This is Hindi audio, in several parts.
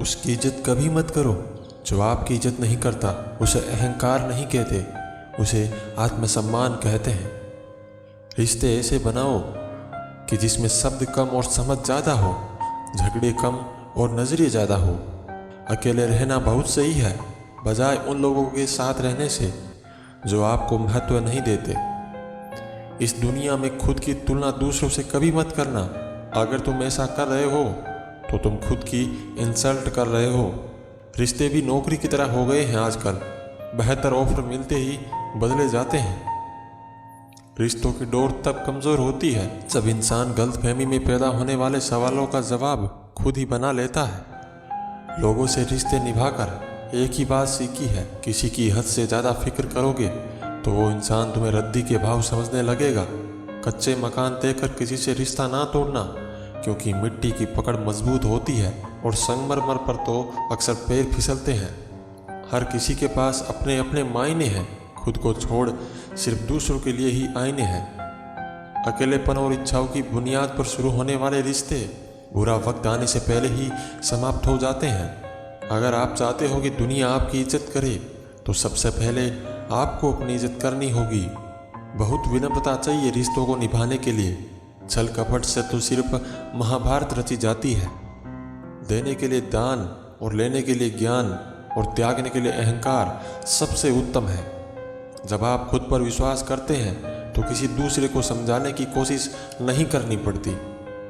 उसकी इज्जत कभी मत करो जो आपकी इज्जत नहीं करता। उसे अहंकार नहीं कहते, उसे आत्मसम्मान कहते हैं। रिश्ते ऐसे बनाओ कि जिसमें शब्द कम और समझ ज़्यादा हो, झगड़े कम और नज़रिए ज़्यादा हो। अकेले रहना बहुत सही है, बजाय उन लोगों के साथ रहने से जो आपको महत्व नहीं देते। इस दुनिया में खुद की तुलना दूसरों से कभी मत करना। अगर तुम ऐसा कर रहे हो तो तुम खुद की इंसल्ट कर रहे हो। रिश्ते भी नौकरी की तरह हो गए हैं आजकल, बेहतर ऑफर मिलते ही बदले जाते हैं। रिश्तों की डोर तब कमज़ोर होती है जब इंसान गलतफहमी में पैदा होने वाले सवालों का जवाब खुद ही बना लेता है। लोगों से रिश्ते निभाकर एक ही बात सीखी है, किसी की हद से ज़्यादा फिक्र करोगे तो वो इंसान तुम्हें रद्दी के भाव समझने लगेगा। कच्चे मकान देखकर किसी से रिश्ता ना तोड़ना, क्योंकि मिट्टी की पकड़ मजबूत होती है और संगमरमर पर तो अक्सर पैर फिसलते हैं। हर किसी के पास अपने अपने मायने हैं, खुद को छोड़ सिर्फ दूसरों के लिए ही आईने हैं। अकेलेपन और इच्छाओं की बुनियाद पर शुरू होने वाले रिश्ते बुरा वक्त आने से पहले ही समाप्त हो जाते हैं। अगर आप चाहते हो कि दुनिया आपकी इज्जत करे तो सबसे पहले आपको अपनी इज्जत करनी होगी। बहुत विनम्रता चाहिए रिश्तों को निभाने के लिए। छल कपट से तो सिर्फ महाभारत रची जाती है। देने के लिए दान और लेने के लिए ज्ञान और त्यागने के लिए अहंकार सबसे उत्तम है। जब आप खुद पर विश्वास करते हैं तो किसी दूसरे को समझाने की कोशिश नहीं करनी पड़ती।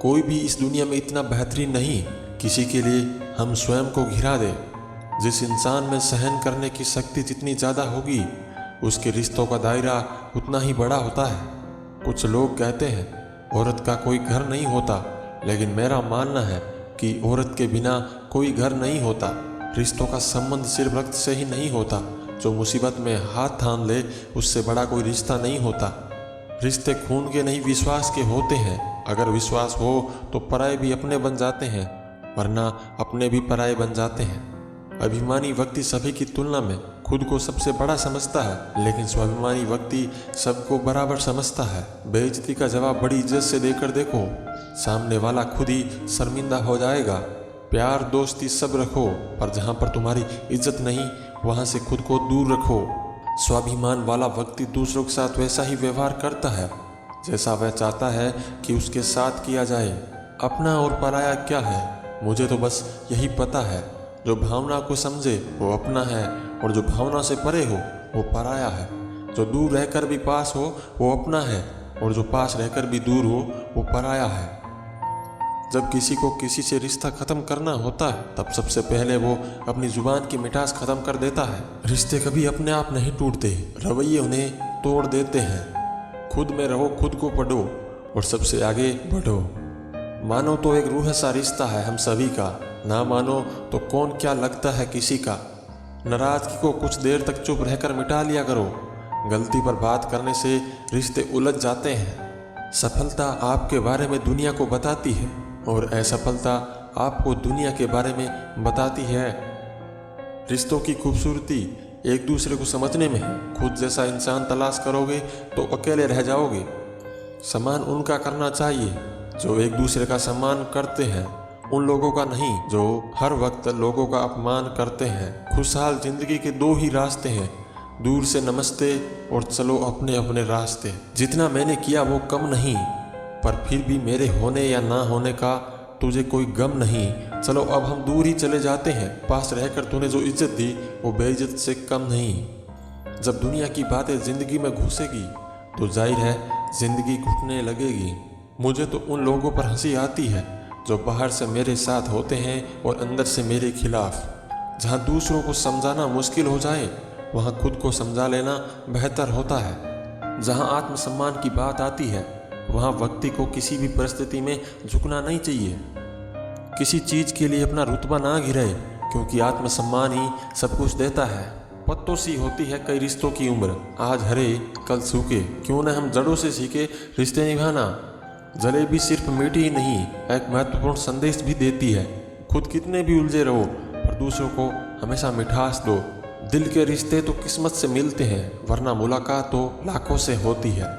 कोई भी इस दुनिया में इतना बेहतरीन नहीं किसी के लिए हम स्वयं को घिरा दे। जिस इंसान में सहन करने की शक्ति जितनी ज़्यादा होगी, उसके रिश्तों का दायरा उतना ही बड़ा होता है। कुछ लोग कहते हैं औरत का कोई घर नहीं होता, लेकिन मेरा मानना है कि औरत के बिना कोई घर नहीं होता। रिश्तों का संबंध सिर्फ रक्त से ही नहीं होता, जो मुसीबत में हाथ थाम ले उससे बड़ा कोई रिश्ता नहीं होता। रिश्ते खून के नहीं विश्वास के होते हैं। अगर विश्वास हो तो पराये भी अपने बन जाते हैं, वरना अपने भी पराये बन जाते हैं। अभिमानी व्यक्ति सभी की तुलना में खुद को सबसे बड़ा समझता है, लेकिन स्वाभिमानी व्यक्ति सबको बराबर समझता है। बेइज्जती का जवाब बड़ी इज्जत से देकर देखो, सामने वाला खुद ही शर्मिंदा हो जाएगा। प्यार दोस्ती सब रखो, पर जहाँ पर तुम्हारी इज्जत नहीं वहाँ से खुद को दूर रखो। स्वाभिमान वाला व्यक्ति दूसरों के साथ वैसा ही व्यवहार करता है जैसा वह चाहता है कि उसके साथ किया जाए। अपना और पराया क्या है, मुझे तो बस यही पता है। जो भावना को समझे वो अपना है, और जो भावना से परे हो वो पराया है। जो दूर रहकर भी पास हो वो अपना है, और जो पास रहकर भी दूर हो वो पराया है। जब किसी को किसी से रिश्ता ख़त्म करना होता है तब सबसे पहले वो अपनी ज़ुबान की मिठास ख़त्म कर देता है। रिश्ते कभी अपने आप नहीं टूटते, रवैये उन्हें तोड़ देते हैं। खुद में रहो, खुद को पढ़ो और सबसे आगे बढ़ो। मानो तो एक रूह सा रिश्ता है हम सभी का, ना मानो तो कौन क्या लगता है किसी का। नाराज़गी को कुछ देर तक चुप रहकर मिटा लिया करो। गलती पर बात करने से रिश्ते उलझ जाते हैं। सफलता आपके बारे में दुनिया को बताती है और असफलता आपको दुनिया के बारे में बताती है। रिश्तों की खूबसूरती एक दूसरे को समझने में है। खुद जैसा इंसान तलाश करोगे तो अकेले रह जाओगे। सम्मान उनका करना चाहिए जो एक दूसरे का सम्मान करते हैं, उन लोगों का नहीं जो हर वक्त लोगों का अपमान करते हैं। खुशहाल जिंदगी के दो ही रास्ते हैं, दूर से नमस्ते और चलो अपने अपने रास्ते। जितना मैंने किया वो कम नहीं, पर फिर भी मेरे होने या ना होने का तुझे कोई गम नहीं। चलो अब हम दूर ही चले जाते हैं, पास रहकर तूने जो इज्जत दी वो बेइज्जत से कम नहीं। जब दुनिया की बातें जिंदगी में घुसेगी तो जाहिर है जिंदगी घुटने लगेगी। मुझे तो उन लोगों पर हंसी आती है जो बाहर से मेरे साथ होते हैं और अंदर से मेरे खिलाफ। जहाँ दूसरों को समझाना मुश्किल हो जाए वहाँ खुद को समझा लेना बेहतर होता है। जहाँ आत्मसम्मान की बात आती है वहाँ व्यक्ति को किसी भी परिस्थिति में झुकना नहीं चाहिए। किसी चीज़ के लिए अपना रुतबा ना गिरे, क्योंकि आत्मसम्मान ही सब कुछ देता है। पत्तों सी होती है कई रिश्तों की उम्र, आज हरे कल सूखे। क्यों न हम जड़ों से सीखे रिश्ते निभाना। जलेबी सिर्फ मीठी ही नहीं, एक महत्वपूर्ण संदेश भी देती है। खुद कितने भी उलझे रहो पर दूसरों को हमेशा मिठास दो। दिल के रिश्ते तो किस्मत से मिलते हैं, वरना मुलाकात तो लाखों से होती है।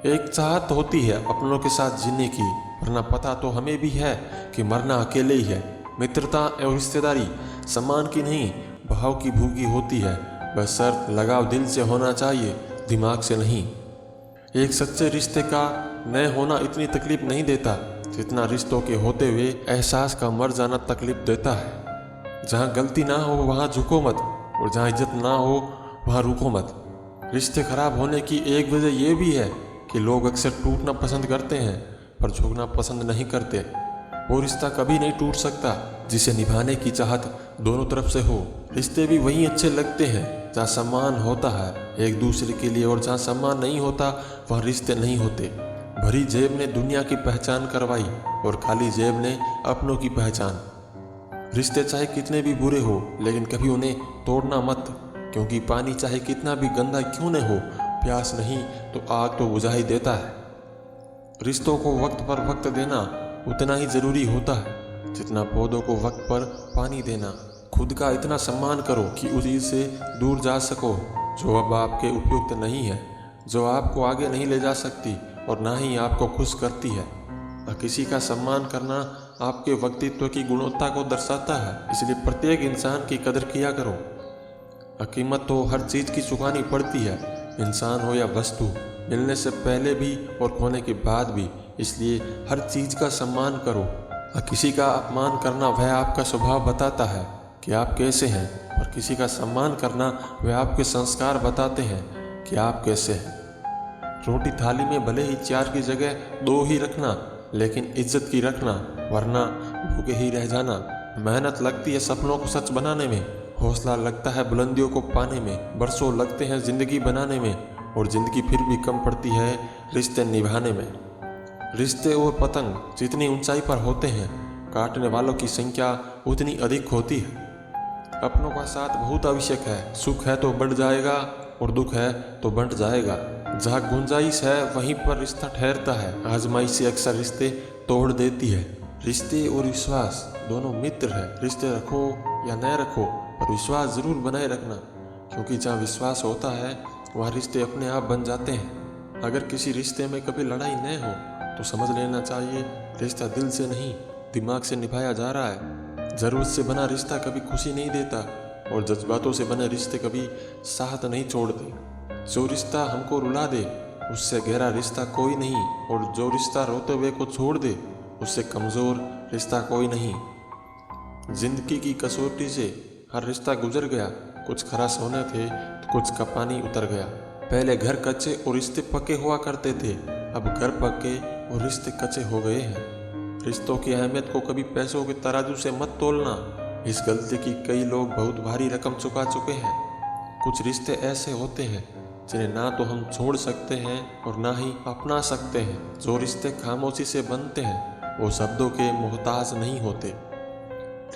एक चाहत होती है अपनों के साथ जीने की, वरना पता तो हमें भी है कि मरना अकेले ही है। मित्रता और रिश्तेदारी सम्मान की नहीं, भाव की भूखी होती है। बस शर्त लगाव दिल से होना चाहिए, दिमाग से नहीं। एक सच्चे रिश्ते का न होना इतनी तकलीफ नहीं देता जितना रिश्तों के होते हुए एहसास का मर जाना तकलीफ देता है। जहाँ गलती ना हो वहाँ झुको मत, और जहाँ इज्जत ना हो वहाँ रुको मत। रिश्ते खराब होने की एक वजह यह भी है कि लोग अक्सर टूटना पसंद करते हैं पर झुकना पसंद नहीं करते। वो रिश्ता कभी नहीं टूट सकता जिसे निभाने की चाहत दोनों तरफ से हो। रिश्ते भी वहीं अच्छे लगते हैं जहाँ सम्मान होता है एक दूसरे के लिए, और जहाँ सम्मान नहीं होता वहाँ रिश्ते नहीं होते। भरी जेब ने दुनिया की पहचान करवाई और खाली जेब ने अपनों की पहचान। रिश्ते चाहे कितने भी बुरे हो लेकिन कभी उन्हें तोड़ना मत, क्योंकि पानी चाहे कितना भी गंदा क्यों न हो, प्यास नहीं तो आग तो बुझा ही देता है। रिश्तों को वक्त पर वक्त देना उतना ही जरूरी होता है जितना पौधों को वक्त पर पानी देना। खुद का इतना सम्मान करो कि उस चीज से दूर जा सको जो अब आपके उपयुक्त नहीं है, जो आपको आगे नहीं ले जा सकती और ना ही आपको खुश करती है। किसी का सम्मान करना आपके व्यक्तित्व की गुणवत्ता को दर्शाता है, इसलिए प्रत्येक इंसान की कदर किया करो। कीमत तो हर चीज़ की चुकानी पड़ती है, इंसान हो या वस्तु, मिलने से पहले भी और खोने के बाद भी। इसलिए हर चीज़ का सम्मान करो। किसी का अपमान करना वह आपका स्वभाव बताता है कि आप कैसे हैं, और किसी का सम्मान करना वह आपके संस्कार बताते हैं कि आप कैसे हैं। रोटी थाली में भले ही 4 की जगह 2 ही रखना, लेकिन इज्जत की रखना, वरना भूखे ही रह जाना। मेहनत लगती है सपनों को सच बनाने में, हौसला लगता है बुलंदियों को पाने में, बरसों लगते हैं जिंदगी बनाने में, और जिंदगी फिर भी कम पड़ती है रिश्ते निभाने में। रिश्ते और पतंग जितनी ऊंचाई पर होते हैं, काटने वालों की संख्या उतनी अधिक होती है। अपनों का साथ बहुत आवश्यक है। सुख है तो बढ़ जाएगा और दुख है तो बंट जाएगा। जहाँ गुंजाइश है वहीं पर रिश्ता ठहरता है। आजमाइश से अक्सर रिश्ते तोड़ देती है। रिश्ते और विश्वास दोनों मित्र है। रिश्ते रखो या न रखो, पर विश्वास जरूर बनाए रखना, क्योंकि जहाँ विश्वास होता है वहाँ रिश्ते अपने आप बन जाते हैं। अगर किसी रिश्ते में कभी लड़ाई न हो तो समझ लेना चाहिए रिश्ता दिल से नहीं, दिमाग से निभाया जा रहा है। जरूरत से बना रिश्ता कभी खुशी नहीं देता, और जज्बातों से बने रिश्ते कभी साथ नहीं छोड़ते। जो रिश्ता हमको रुला दे उससे गहरा रिश्ता कोई नहीं, और जो रिश्ता रोते हुए को छोड़ दे उससे कमज़ोर रिश्ता कोई नहीं। जिंदगी की कसौटी से हर रिश्ता गुजर गया। कुछ खरा सोने थे तो कुछ का पानी उतर गया। पहले घर कच्चे और रिश्ते पक्के हुआ करते थे, अब घर पक्के और रिश्ते कच्चे हो गए हैं। रिश्तों की अहमियत को कभी पैसों के तराजू से मत तोलना। इस गलती की कई लोग बहुत भारी रकम चुका चुके हैं। कुछ रिश्ते ऐसे होते हैं जिन्हें ना तो हम छोड़ सकते हैं और ना ही अपना सकते हैं। जो रिश्ते खामोशी से बनते हैं वो शब्दों के मोहताज नहीं होते।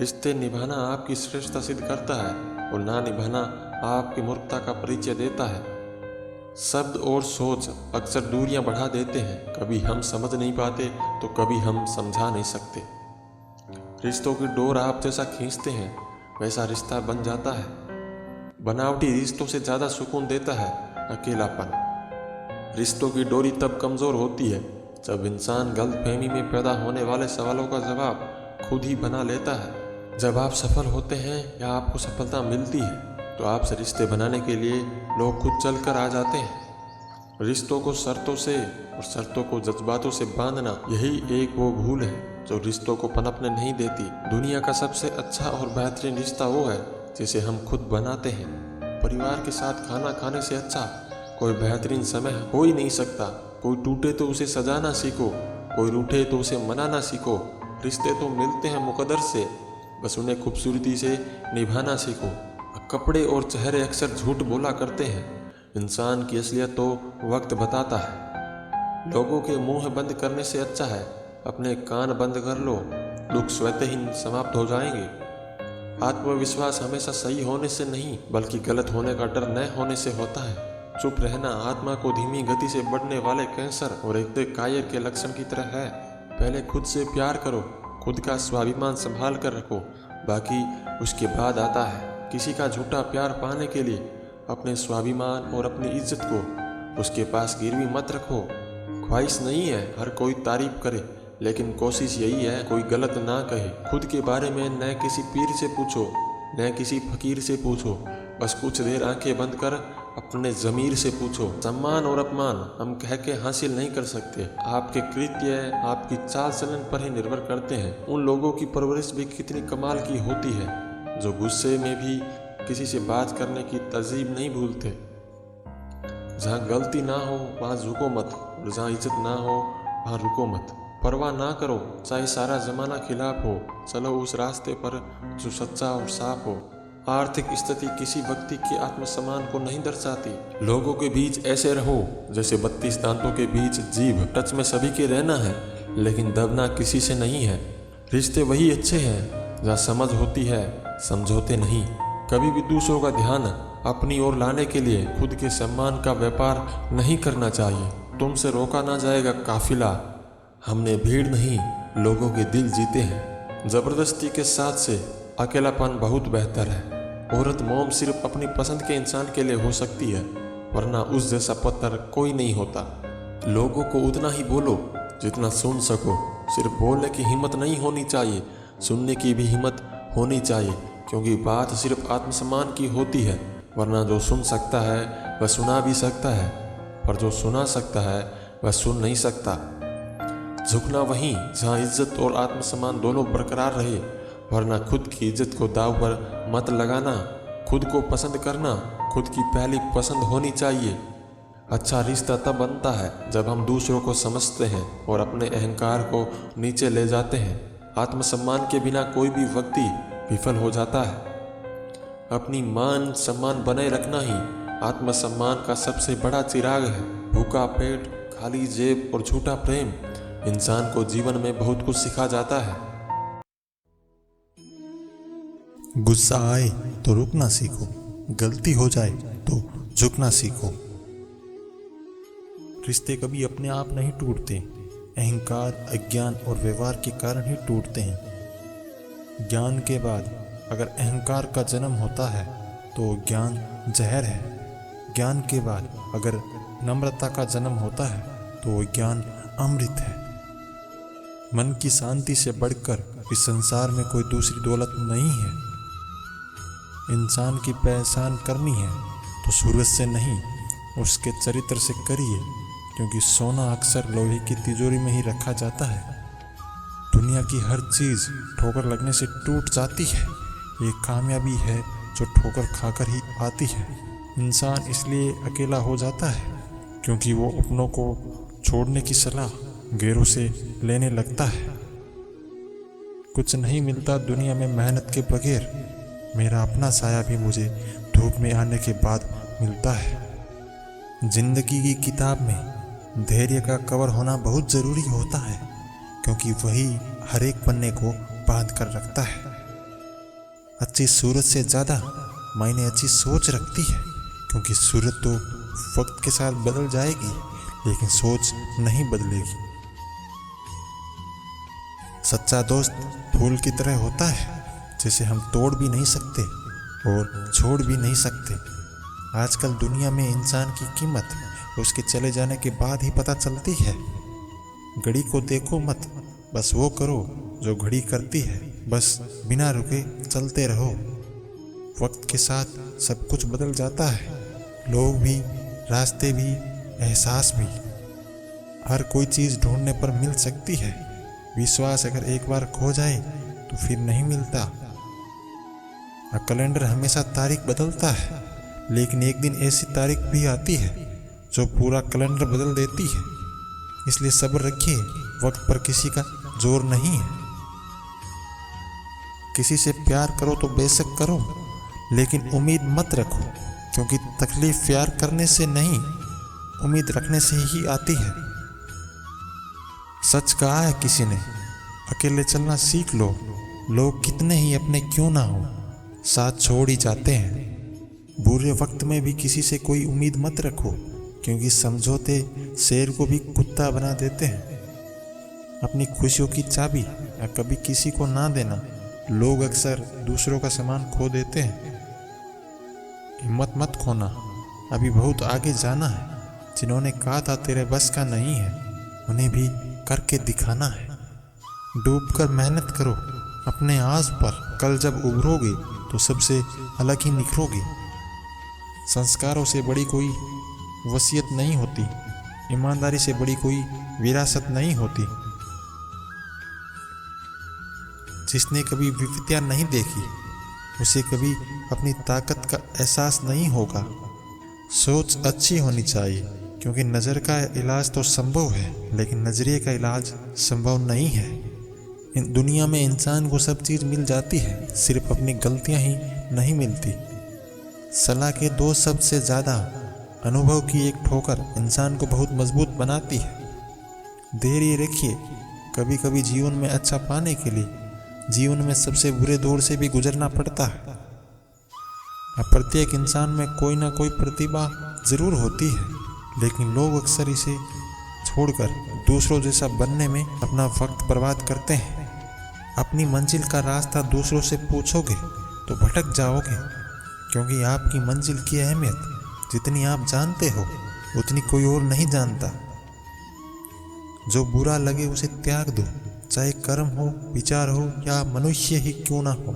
रिश्ते निभाना आपकी श्रेष्ठता सिद्ध करता है, और ना निभाना आपकी मूर्खता का परिचय देता है। शब्द और सोच अक्सर दूरियां बढ़ा देते हैं। कभी हम समझ नहीं पाते तो कभी हम समझा नहीं सकते। रिश्तों की डोर आप जैसा खींचते हैं वैसा रिश्ता बन जाता है। बनावटी रिश्तों से ज़्यादा सुकून देता है अकेलापन। रिश्तों की डोरी तब कमज़ोर होती है जब इंसान गलतफहमी में पैदा होने वाले सवालों का जवाब खुद ही बना लेता है। जब आप सफल होते हैं या आपको सफलता मिलती है तो आपसे रिश्ते बनाने के लिए लोग खुद चल कर आ जाते हैं। रिश्तों को शर्तों से और शर्तों को जज्बातों से बांधना, यही एक वो भूल है जो रिश्तों को पनपने नहीं देती। दुनिया का सबसे अच्छा और बेहतरीन रिश्ता वो है जिसे हम खुद बनाते हैं। परिवार के साथ खाना खाने से अच्छा कोई बेहतरीन समय हो ही नहीं सकता। कोई टूटे तो उसे सजाना सीखो, कोई रूठे तो उसे मनाना सीखो। रिश्ते तो मिलते हैं मुकद्दर से, बस उन्हें खूबसूरती से निभाना सीखो। कपड़े और चेहरे अक्सर झूठ बोला करते हैं, इंसान की असलियत तो वक्त बताता है। लोगों के मुंह बंद करने से अच्छा है अपने कान बंद कर लो, दुख स्वतः ही समाप्त हो जाएंगे। आत्मविश्वास हमेशा सही होने से नहीं बल्कि गलत होने का डर न होने से होता है। चुप रहना आत्मा को धीमी गति से बढ़ने वाले कैंसर और एक कायर के लक्षण की तरह है। पहले खुद से प्यार करो, खुद का स्वाभिमान संभाल कर रखो, बाकी उसके बाद आता है। किसी का झूठा प्यार पाने के लिए अपने स्वाभिमान और अपनी इज्जत को उसके पास गिरवी मत रखो। ख्वाहिश नहीं है हर कोई तारीफ करे, लेकिन कोशिश यही है कोई गलत ना कहे। खुद के बारे में न किसी पीर से पूछो न किसी फकीर से पूछो, बस कुछ देर आंखें बंद कर अपने ज़मीर से पूछो। सम्मान और अपमान हम कह के हासिल नहीं कर सकते, आपके कृत्य आपकी चाल चलन पर ही निर्भर करते हैं। उन लोगों की परवरिश भी कितनी कमाल की होती है जो गुस्से में भी किसी से बात करने की तहजीब नहीं भूलते। जहाँ गलती ना हो वहाँ झुको मत, और जहाँ इज्जत ना हो वहाँ रुको मत। परवाह ना करो चाहे सारा जमाना खिलाफ हो, चलो उस रास्ते पर जो सच्चा और साफ हो। आर्थिक स्थिति किसी व्यक्ति के आत्मसम्मान को नहीं दर्शाती। लोगों के बीच ऐसे रहो जैसे 32 दांतों के बीच जीभ। टच में सभी के रहना है लेकिन दबना किसी से नहीं है। रिश्ते वही अच्छे हैं जहाँ समझ होती है, समझौते नहीं। कभी भी दूसरों का ध्यान अपनी ओर लाने के लिए खुद के सम्मान का व्यापार नहीं करना चाहिए। तुमसे रोका ना जाएगा काफिला, हमने भीड़ नहीं लोगों के दिल जीते हैं। जबरदस्ती के साथ से अकेलापन बहुत बेहतर है। औरत मोम सिर्फ अपनी पसंद के इंसान के लिए हो सकती है, वरना उस जैसा पत्थर कोई नहीं होता। लोगों को उतना ही बोलो जितना सुन सको। सिर्फ बोलने की हिम्मत नहीं होनी चाहिए, सुनने की भी हिम्मत होनी चाहिए, क्योंकि बात सिर्फ आत्मसम्मान की होती है। वरना जो सुन सकता है वह सुना भी सकता है, पर जो सुना सकता है वह सुन नहीं सकता। झुकना वहीं जहाँ इज्जत और आत्मसम्मान दोनों बरकरार रहे, वरना खुद की इज्जत को दाव पर मत लगाना। खुद को पसंद करना खुद की पहली पसंद होनी चाहिए। अच्छा रिश्ता तब बनता है जब हम दूसरों को समझते हैं और अपने अहंकार को नीचे ले जाते हैं। आत्मसम्मान के बिना कोई भी व्यक्ति विफल हो जाता है। अपनी मान सम्मान बनाए रखना ही आत्मसम्मान का सबसे बड़ा चिराग है। भूखा पेट, खाली जेब और झूठा प्रेम इंसान को जीवन में बहुत कुछ सिखा जाता है। गुस्सा आए तो रुकना सीखो, गलती हो जाए तो झुकना सीखो। रिश्ते कभी अपने आप नहीं टूटते, अहंकार, अज्ञान और व्यवहार के कारण ही टूटते हैं। ज्ञान के बाद अगर अहंकार का जन्म होता है तो ज्ञान जहर है। ज्ञान के बाद अगर नम्रता का जन्म होता है तो ज्ञान अमृत है। मन की शांति से बढ़कर इस संसार में कोई दूसरी दौलत नहीं है। इंसान की पहचान करनी है तो सूरज से नहीं, उसके चरित्र से करिए, क्योंकि सोना अक्सर लोहे की तिजोरी में ही रखा जाता है। दुनिया की हर चीज़ ठोकर लगने से टूट जाती है, ये कामयाबी है जो ठोकर खाकर ही आती है। इंसान इसलिए अकेला हो जाता है क्योंकि वो अपनों को छोड़ने की सलाह गैरों से लेने लगता है। कुछ नहीं मिलता दुनिया में मेहनत के बगैर। मेरा अपना साया भी मुझे धूप में आने के बाद मिलता है। जिंदगी की किताब में धैर्य का कवर होना बहुत ज़रूरी होता है, क्योंकि वही हर एक पन्ने को बांध कर रखता है। अच्छी सूरत से ज़्यादा मायने अच्छी सोच रखती है, क्योंकि सूरत तो वक्त के साथ बदल जाएगी लेकिन सोच नहीं बदलेगी। सच्चा दोस्त फूल की तरह होता है जिसे हम तोड़ भी नहीं सकते और छोड़ भी नहीं सकते। आजकल दुनिया में इंसान की कीमत उसके चले जाने के बाद ही पता चलती है। घड़ी को देखो मत, बस वो करो जो घड़ी करती है। बस बिना रुके चलते रहो। वक्त के साथ सब कुछ बदल जाता है, लोग भी, रास्ते भी, एहसास भी। हर कोई चीज़ ढूंढने पर मिल सकती है। विश्वास अगर एक बार खो जाए तो फिर नहीं मिलता। कैलेंडर हमेशा तारीख बदलता है, लेकिन एक दिन ऐसी तारीख भी आती है जो पूरा कैलेंडर बदल देती है। इसलिए सब्र रखिए, वक्त पर किसी का जोर नहीं है। किसी से प्यार करो तो बेशक करो, लेकिन उम्मीद मत रखो, क्योंकि तकलीफ प्यार करने से नहीं, उम्मीद रखने से ही आती है। सच कहा है किसी ने, अकेले चलना सीख लो। लोग कितने ही अपने क्यों ना हो, साथ छोड़ ही जाते हैं। बुरे वक्त में भी किसी से कोई उम्मीद मत रखो, क्योंकि समझौते शेर को भी कुत्ता बना देते हैं। अपनी खुशियों की चाबी या कभी किसी को ना देना। लोग अक्सर दूसरों का सामान खो देते हैं। हिम्मत मत खोना, अभी बहुत आगे जाना है। जिन्होंने कहा था तेरे बस का नहीं है, उन्हें भी करके दिखाना है। डूबकर मेहनत करो अपने आस पर, कल जब उभरोगे तो सबसे अलग ही निखरोगे। संस्कारों से बड़ी कोई वसीयत नहीं होती, ईमानदारी से बड़ी कोई विरासत नहीं होती। जिसने कभी विपत्तियां नहीं देखी उसे कभी अपनी ताकत का एहसास नहीं होगा। सोच अच्छी होनी चाहिए, क्योंकि नज़र का इलाज तो संभव है, लेकिन नज़रिए का इलाज संभव नहीं है। इन दुनिया में इंसान को सब चीज़ मिल जाती है, सिर्फ अपनी गलतियां ही नहीं मिलती। सलाह के 2 शब्द से ज़्यादा अनुभव की एक ठोकर इंसान को बहुत मजबूत बनाती है। धैर्य रखिए, कभी कभी जीवन में अच्छा पाने के लिए जीवन में सबसे बुरे दौर से भी गुजरना पड़ता है। प्रत्येक इंसान में कोई ना कोई प्रतिभा जरूर होती है, लेकिन लोग अक्सर इसे छोड़कर दूसरों जैसा बनने में अपना वक्त बर्बाद करते हैं। अपनी मंजिल का रास्ता दूसरों से पूछोगे तो भटक जाओगे, क्योंकि आपकी मंजिल की अहमियत जितनी आप जानते हो उतनी कोई और नहीं जानता। जो बुरा लगे उसे त्याग दो, चाहे कर्म हो, विचार हो या मनुष्य ही क्यों ना हो।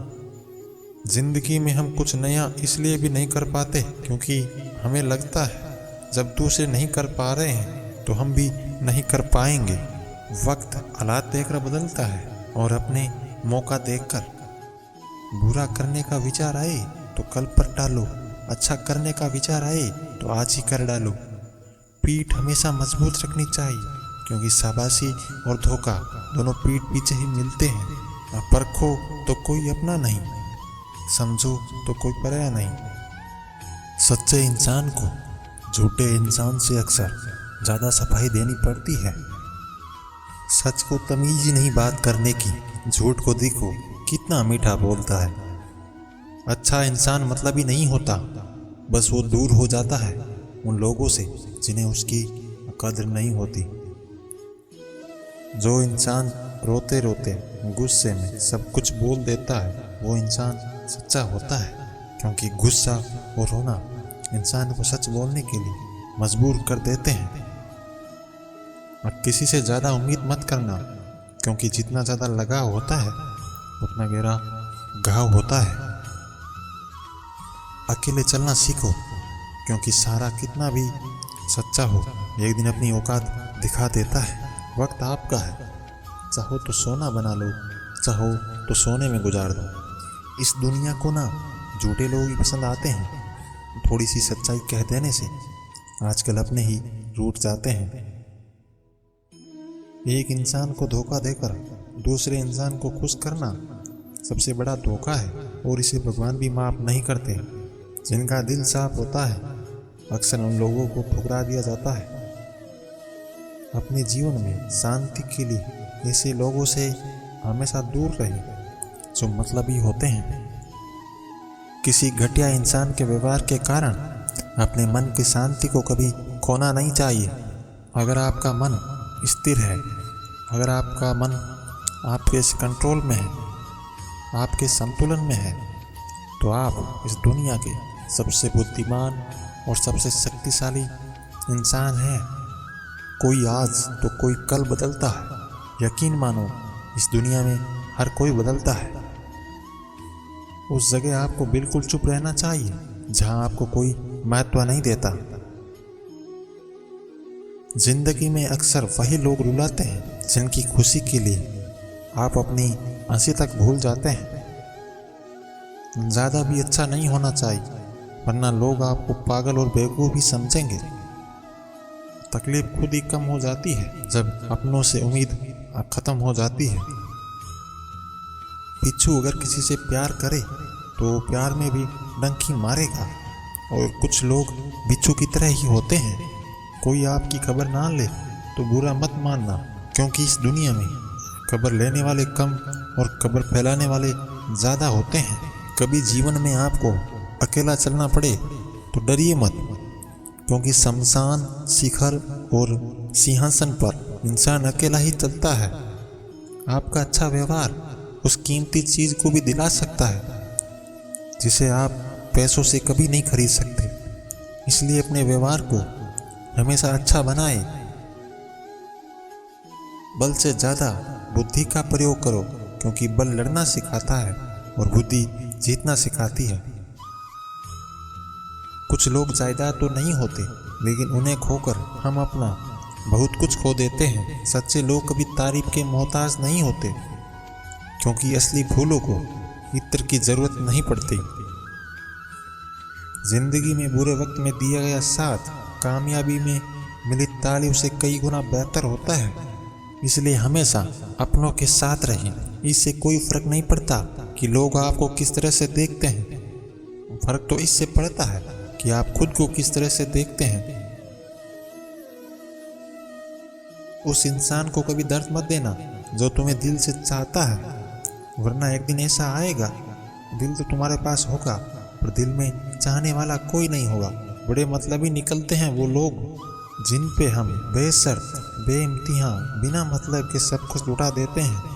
जिंदगी में हम कुछ नया इसलिए भी नहीं कर पाते क्योंकि हमें लगता है जब दूसरे नहीं कर पा रहे हैं तो हम भी नहीं कर पाएंगे। वक्त हालात देखकर बदलता है और अपने मौका देखकर। बुरा करने का विचार आए तो कल पर टालो, अच्छा करने का विचार आए तो आज ही कर डालो। पीठ हमेशा मजबूत रखनी चाहिए, क्योंकि शाबाशी और धोखा दोनों पीठ पीछे ही मिलते हैं। परखो तो कोई अपना नहीं, समझो तो कोई पराया नहीं। सच्चे इंसान को झूठे इंसान से अक्सर ज़्यादा सफाई देनी पड़ती है। सच को तमीज ही नहीं बात करने की, झूठ को देखो कितना मीठा बोलता है। अच्छा इंसान मतलब ही नहीं होता, बस वो दूर हो जाता है उन लोगों से जिन्हें उसकी कदर नहीं होती। जो इंसान रोते रोते गुस्से में सब कुछ बोल देता है वो इंसान सच्चा होता है, क्योंकि गुस्सा और रोना इंसान को सच बोलने के लिए मजबूर कर देते हैं। और किसी से ज़्यादा उम्मीद मत करना, क्योंकि जितना ज़्यादा लगाव होता है उतना गहरा घाव होता है। अकेले चलना सीखो, क्योंकि सारा कितना भी सच्चा हो एक दिन अपनी औकात दिखा देता है। वक्त आपका है, चाहो तो सोना बना लो, चाहो तो सोने में गुजार दो। इस दुनिया को ना झूठे लोग ही पसंद आते हैं, थोड़ी सी सच्चाई कह देने से आजकल अपने ही रूठ जाते हैं। एक इंसान को धोखा देकर दूसरे इंसान को खुश करना सबसे बड़ा धोखा है, और इसे भगवान भी माफ नहीं करते। जिनका दिल साफ होता है अक्सर उन लोगों को ठुकरा दिया जाता है। अपने जीवन में शांति के लिए ऐसे लोगों से हमेशा दूर रहिए जो मतलबी होते हैं। किसी घटिया इंसान के व्यवहार के कारण अपने मन की शांति को कभी खोना नहीं चाहिए। अगर आपका मन स्थिर है, अगर आपका मन आपके कंट्रोल में है, आपके संतुलन में है, तो आप इस दुनिया के सबसे बुद्धिमान और सबसे शक्तिशाली इंसान हैं। कोई आज तो कोई कल बदलता है। यकीन मानो इस दुनिया में हर कोई बदलता है। उस जगह आपको बिल्कुल चुप रहना चाहिए जहां आपको कोई महत्व नहीं देता। जिंदगी में अक्सर वही लोग रुलाते हैं जिनकी खुशी के लिए आप अपनी हंसी तक भूल जाते हैं। ज़्यादा भी अच्छा नहीं होना चाहिए, वरना लोग आपको पागल और बेवकूफ़ भी समझेंगे। तकलीफ खुद ही कम हो जाती है जब अपनों से उम्मीद खत्म हो जाती है। बिच्छू अगर किसी से प्यार करे तो प्यार में भी डंकी मारेगा, और कुछ लोग बिच्छू की तरह ही होते हैं। कोई आपकी खबर ना ले तो बुरा मत मानना, क्योंकि इस दुनिया में खबर लेने वाले कम और खबर फैलाने वाले ज़्यादा होते हैं। कभी जीवन में आपको अकेला चलना पड़े तो डरिए मत, क्योंकि शमशान, शिखर और सिंहासन पर इंसान अकेला ही चलता है। आपका अच्छा व्यवहार उस कीमती चीज़ को भी दिला सकता है जिसे आप पैसों से कभी नहीं खरीद सकते। इसलिए अपने व्यवहार को हमेशा अच्छा बनाएं। बल से ज़्यादा बुद्धि का प्रयोग करो, क्योंकि बल लड़ना सिखाता है और बुद्धि जीतना सिखाती है। कुछ लोग जायदाद तो नहीं होते, लेकिन उन्हें खोकर हम अपना बहुत कुछ खो देते हैं। सच्चे लोग कभी तारीफ के मोहताज नहीं होते, क्योंकि असली फूलों को इत्र की जरूरत नहीं पड़ती। जिंदगी में बुरे वक्त में दिया गया साथ कामयाबी में मिली तालीफ से कई गुना बेहतर होता है। इसलिए हमेशा अपनों के साथ रहें। इससे कोई फर्क नहीं पड़ता कि लोग आपको किस तरह से देखते हैं, फर्क तो इससे पड़ता है कि आप खुद को किस तरह से देखते हैं। उस इंसान को कभी दर्द मत देना जो तुम्हें दिल से चाहता है, वरना एक दिन ऐसा आएगा, दिल तो तुम्हारे पास होगा पर दिल में चाहने वाला कोई नहीं होगा। बड़े मतलबी निकलते हैं वो लोग जिन पे हम बेशर्त बेइम्तिहां बिना मतलब के सब कुछ लुटा देते हैं।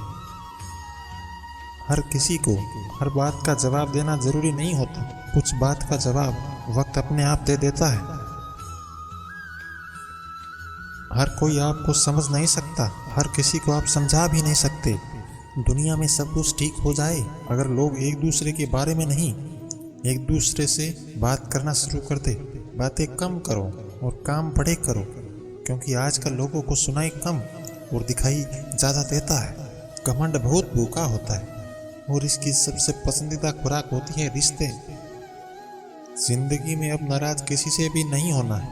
हर किसी को हर बात का जवाब देना जरूरी नहीं होता, कुछ बात का जवाब वक्त अपने आप दे देता है। हर कोई आपको समझ नहीं सकता, हर किसी को आप समझा भी नहीं सकते। दुनिया में सब कुछ ठीक हो जाए अगर लोग एक दूसरे के बारे में नहीं, एक दूसरे से बात करना शुरू कर दे। बातें कम करो और काम बड़े करो, क्योंकि आजकल लोगों को सुनाई कम और दिखाई ज़्यादा देता है। घमंड बहुत भूखा होता है और इसकी सबसे पसंदीदा खुराक होती है रिश्ते। जिंदगी में अब नाराज किसी से भी नहीं होना है,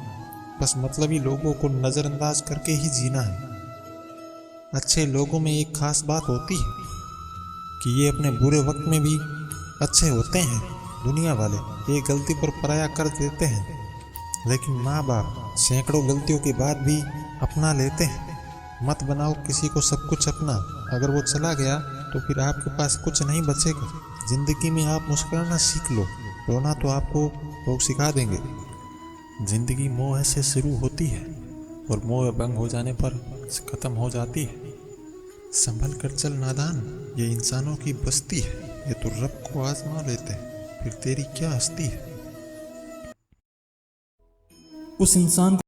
बस मतलबी लोगों को नज़रअंदाज करके ही जीना है। अच्छे लोगों में एक खास बात होती है कि ये अपने बुरे वक्त में भी अच्छे होते हैं। दुनिया वाले एक गलती पर पराया कर देते हैं, लेकिन माँ बाप सैकड़ों गलतियों के बाद भी अपना लेते हैं। मत बनाओ किसी को सब कुछ अपना, अगर वो चला गया तो फिर आपके पास कुछ नहीं बचेगा। जिंदगी में आप मुस्कुराना सीख लो, रोना तो आपको लोग सिखा देंगे। जिंदगी मोह से शुरू होती है और मोह भंग हो जाने पर खत्म हो जाती है। संभल कर चल नादान, ये इंसानों की बस्ती है, ये तो रब को आजमा लेते हैं, फिर तेरी क्या हस्ती है। उस इंसान